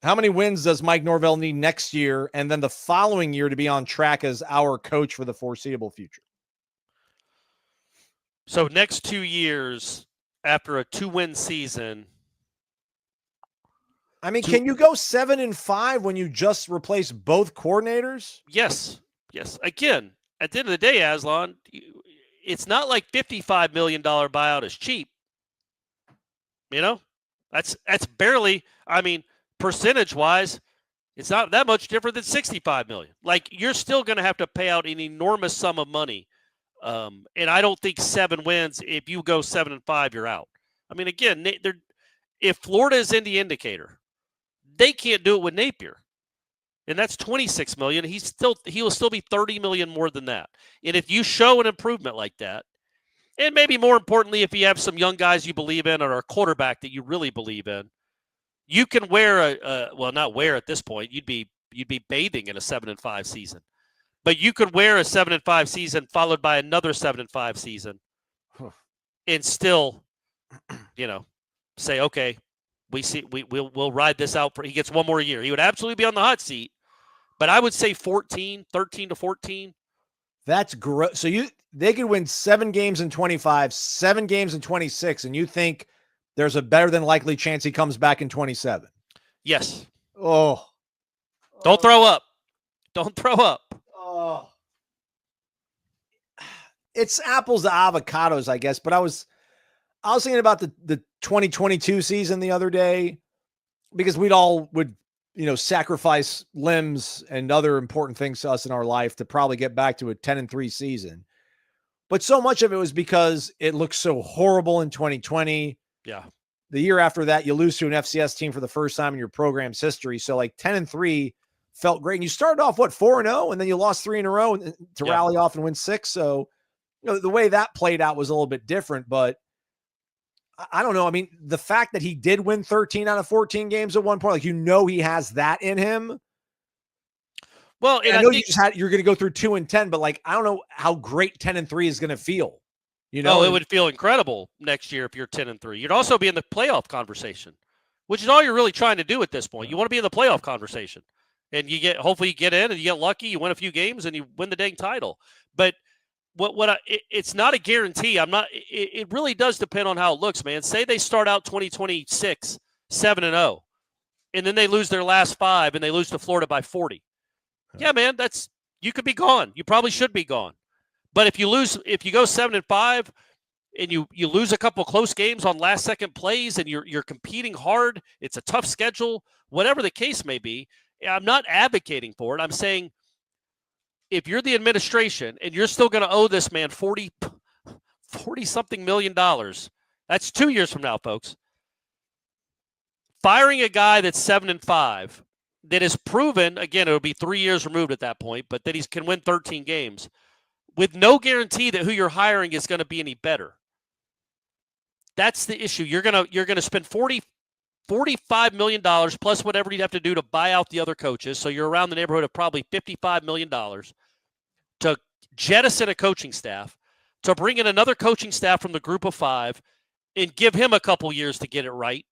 How many wins does Mike Norvell need next year and then the following year to be on track as our coach for the foreseeable future? So next 2 years after a 2-win season. I mean, can you go 7-5 when you just replace both coordinators? Yes. Again, at the end of the day, Aslan, it's not like $55 million buyout is cheap. You know, that's barely. I mean, percentage-wise, it's not that much different than $65 million. Like, you're still going to have to pay out an enormous sum of money, and I don't think 7 wins. If you go 7-5, you're out. I mean, again, if Florida is in the indicator, they can't do it with Napier, and that's $26 million. He will still be $30 million more than that. And if you show an improvement like that, and maybe more importantly, if you have some young guys you believe in or a quarterback that you really believe in, you can wear not wear at this point. You'd be bathing in a 7-5 season, but you could wear a 7-5 season followed by another 7-5 season, and still, say, okay, we'll ride this out for. He gets one more year. He would absolutely be on the hot seat, but I would say 13 to 14. That's gross. So they could win 7 games in 25, 7 games in 26, and you think there's a better than likely chance he comes back in 27? Yes. Oh. Don't throw up. Don't throw up. Oh. It's apples to avocados, I guess, but I was thinking about the 2022 season the other day, because we'd sacrifice limbs and other important things to us in our life to probably get back to a 10-3 season. But so much of it was because it looked so horrible in 2020. Yeah. The year after that, you lose to an FCS team for the first time in your program's history. So 10-3 felt great. And you started off 4-0, and then you lost 3 in a row to rally off and win 6. So, the way that played out was a little bit different, but I don't know. I mean, the fact that he did win 13 out of 14 games at one point, he has that in him. Well, and I know you're going to go through 2-10, but I don't know how great 10-3 is going to feel. It would feel incredible next year if you're 10-3. You'd also be in the playoff conversation, which is all you're really trying to do at this point. You want to be in the playoff conversation, and hopefully you get in and you get lucky, you win a few games and you win the dang title. But it's not a guarantee. It really does depend on how it looks, man. Say they start out 2026 7-0, and then they lose their last 5 and they lose to Florida by 40. Yeah, man, you could be gone. You probably should be gone. But if you go 7-5 and you lose a couple close games on last second plays and you're competing hard, it's a tough schedule, whatever the case may be. I'm not advocating for it. I'm saying, if you're the administration and you're still going to owe this man $40-something million, that's 2 years from now, folks. Firing a guy that's 7-5, that is proven, again, it'll be 3 years removed at that point, but that he can win 13 games with no guarantee that who you're hiring is going to be any better. That's the issue. You're going to spend $45 million plus whatever you'd have to do to buy out the other coaches. So you're around the neighborhood of probably $55 million to jettison a coaching staff, to bring in another coaching staff from the group of 5 and give him a couple years to get it right.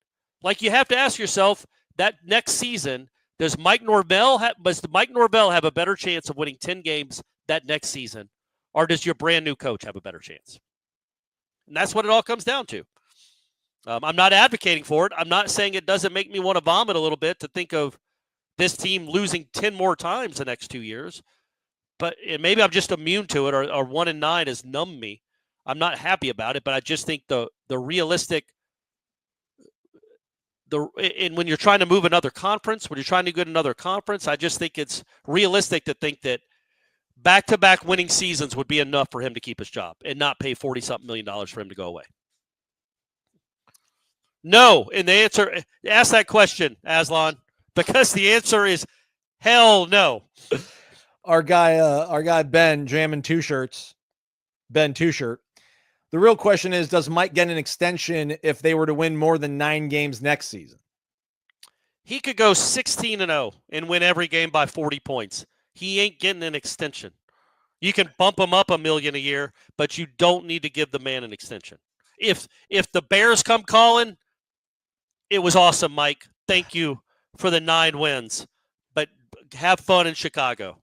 You have to ask yourself, that next season, does Mike Norvell have a better chance of winning 10 games that next season, or does your brand new coach have a better chance? And that's what it all comes down to. I'm not advocating for it. I'm not saying it doesn't make me want to vomit a little bit to think of this team losing 10 more times the next 2 years. But maybe I'm just immune to it, or 1-9 has numbed me. I'm not happy about it, but I just think the realistic and when you're trying to move another conference, I just think it's realistic to think that back-to-back winning seasons would be enough for him to keep his job and not pay $40-something million for him to go away. No, and the answer, ask that question, Aslan, because the answer is hell no. Our guy Ben jamming 2 shirts. Ben 2-shirt. The real question is, does Mike get an extension if they were to win more than 9 games next season? He could go 16-0 and win every game by 40 points. He ain't getting an extension. You can bump him up $1 million a year, but you don't need to give the man an extension. If the Bears come calling, it was awesome, Mike. Thank you for the 9 wins, but have fun in Chicago.